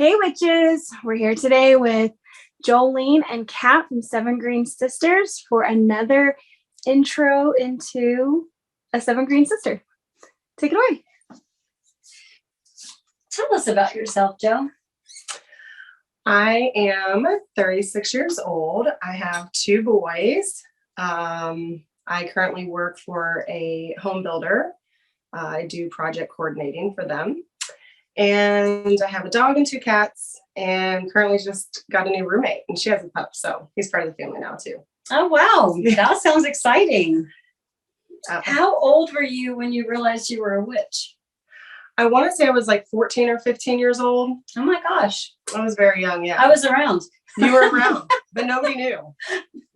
Hey witches! We're here today with Joline and Kat from Seven Green Sisters for another intro into a Seven Green Sister. Take it away. Tell us about yourself, Jo. I am 36 years old. I have two boys. I currently work for a home builder. I do project coordinating for them. And I have a dog and two cats, and currently just got a new roommate, and she has a pup, so he's part of the family now too. Oh, wow. That sounds exciting. How old were you when you realized you were a witch? I want to say I was like 14 or 15 years old. Oh my gosh. I was very young, yeah. I was around. You were around, but nobody knew.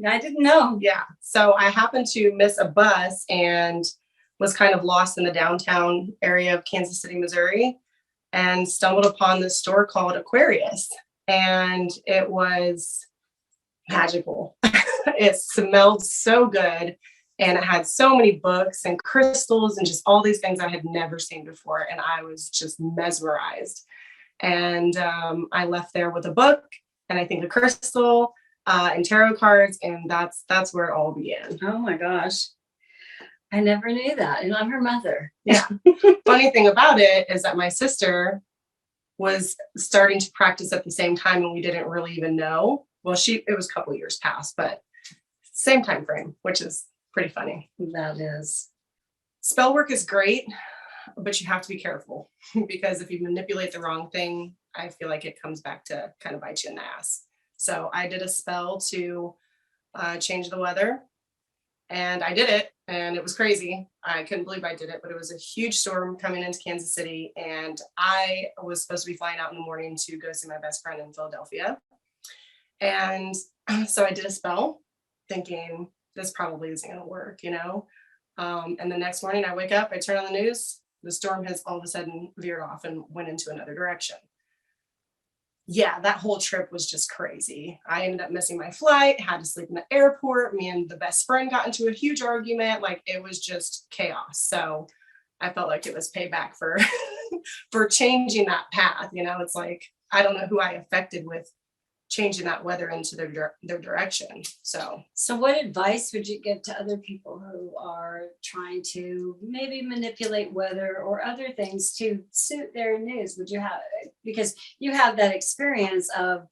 I didn't know. Yeah. So I happened to miss a bus and was kind of lost in the downtown area of Kansas City, Missouri, and stumbled upon this store called Aquarius. And it was magical. It smelled so good. And it had so many books and crystals and just all these things I had never seen before. And I was just mesmerized. And I left there with a book and I think a crystal and tarot cards. And that's where it all began. Oh my gosh. I never knew that. And I'm her mother. Yeah. Funny thing about it is that my sister was starting to practice at the same time and we didn't really even know. Well, it was a couple years past, but same time frame, which is pretty funny. That is. Spell work is great, but you have to be careful because if you manipulate the wrong thing, I feel like it comes back to kind of bite you in the ass. So I did a spell to change the weather and I did it and it was crazy. I couldn't believe I did it, but it was a huge storm coming into Kansas City and I was supposed to be flying out in the morning to go see my best friend in Philadelphia. And so I did a spell thinking, this probably isn't going to work, you know? And the next morning I wake up, I turn on the news, the storm has all of a sudden veered off and went into another direction. Yeah, that whole trip was just crazy. I ended up missing my flight, had to sleep in the airport. Me and the best friend got into a huge argument. Like it was just chaos. So I felt like it was payback for, for changing that path. You know, it's like, I don't know who I affected with changing that weather into their direction. So what advice would you give to other people who are trying to maybe manipulate weather or other things to suit their needs? Would you have, because you have that experience of,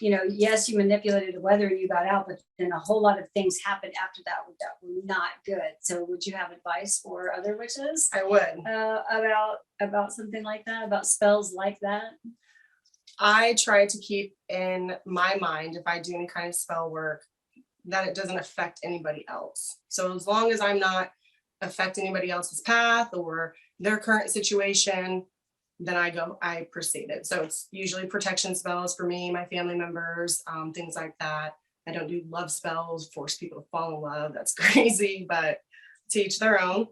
you know, yes, you manipulated the weather and you got out, but then a whole lot of things happened after that were not good. So would you have advice for other witches? I would. About something like that, about spells like that? I try to keep in my mind, if I do any kind of spell work, that it doesn't affect anybody else. So as long as I'm not affecting anybody else's path or their current situation, then I proceed it. So it's usually protection spells for me, my family members, things like that. I don't do love spells, force people to fall in love. That's crazy, but to each their own.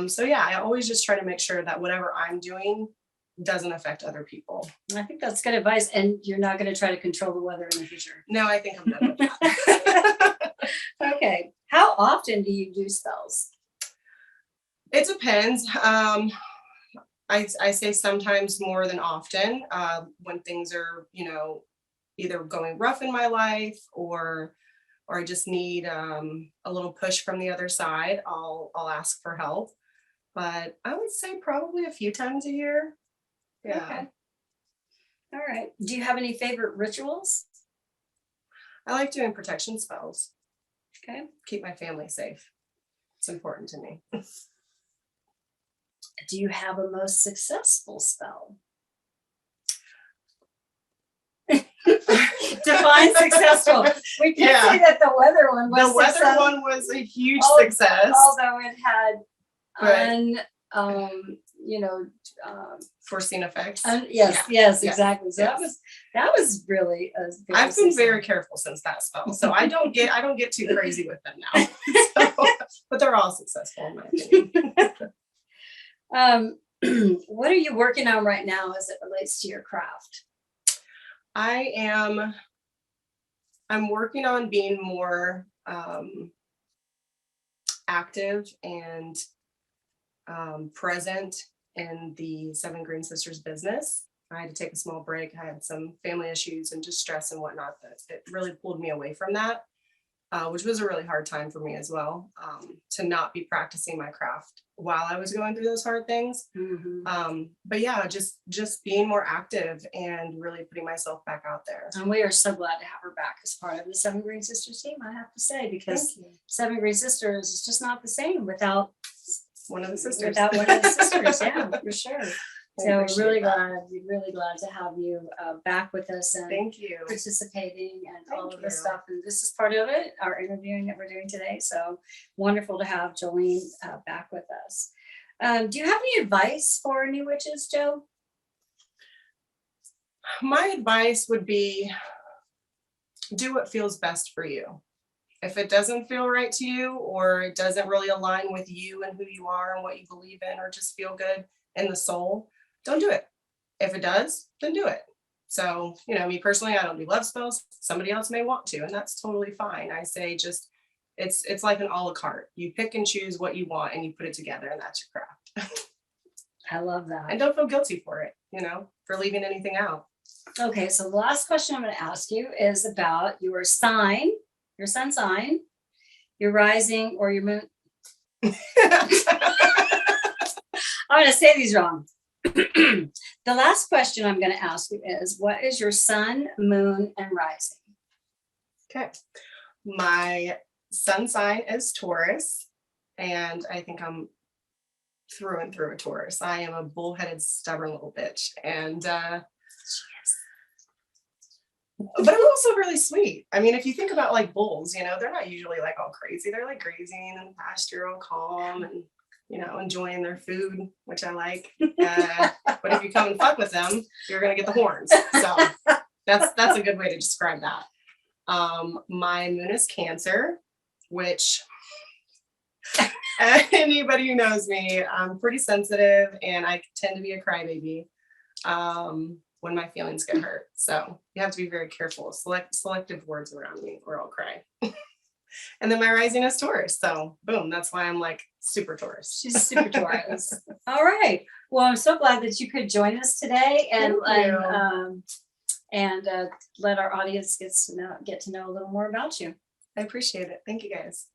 So yeah, I always just try to make sure that whatever I'm doing doesn't affect other people. I think that's good advice. And you're not going to try to control the weather in the future. No, I think I'm done with that. Okay. How often do you do spells? It depends. I say sometimes more than often when things are, you know, either going rough in my life or I just need a little push from the other side. I'll ask for help. But I would say probably a few times a year. Yeah. Okay. All right. Do you have any favorite rituals? I like doing protection spells. Okay. Keep my family safe. It's important to me. Do you have a most successful spell? Define successful. We can say that the weather one was the weather one was a huge success. Although it had foreseen effects. Yes, exactly. So that was really I've been very careful since that spell. So I don't get too crazy with them now. But they're all successful in my opinion. What are you working on right now as it relates to your craft? I'm working on being more active and present in the Seven Green Sisters business. I had to take a small break. I had some family issues and just stress and whatnot that it really pulled me away from that, which was a really hard time for me as well, to not be practicing my craft while I was going through those hard things. But yeah, just being more active and really putting myself back out there. And we are so glad to have her back as part of the Seven Green Sisters team, I have to say, because Seven Green Sisters is just not the same without one of the sisters. Yeah, for sure. So we're really glad to have you back with us and thank you participating and all of this stuff. And this is part of it, our interviewing that we're doing today. So wonderful to have Joline back with us. Do you have any advice for new witches, Jo? My advice would be do what feels best for you. If it doesn't feel right to you, or it doesn't really align with you and who you are and what you believe in, or just feel good in the soul, don't do it. If it does, then do it. So, me personally, I don't do love spells. Somebody else may want to, and that's totally fine. I say just, it's like an a la carte. You pick and choose what you want and you put it together, and that's your craft. I love that. And don't feel guilty for it, for leaving anything out. Okay, so the last question I'm going to ask you is about your sign, your sun sign, your rising, or your moon. I'm going to say these wrong. The last question I'm going to ask you is, what is your sun, moon, and rising? Okay. My sun sign is Taurus, and I think I'm through and through a Taurus. I am a bullheaded, stubborn little bitch. And but I'm also really sweet. I mean, if you think about like bulls, they're not usually like all crazy. They're like grazing and pasture, all calm and enjoying their food, which I like. But if you come and fuck with them, you're gonna get the horns. So that's a good way to describe that. My moon is Cancer, which anybody who knows me, I'm pretty sensitive and I tend to be a crybaby when my feelings get hurt. So you have to be very careful. Selective words around me or I'll cry. And then my rising is Taurus. So boom, that's why I'm like super Taurus. She's super Taurus. All right. Well, I'm so glad that you could join us today and let our audience get to know a little more about you. I appreciate it. Thank you guys.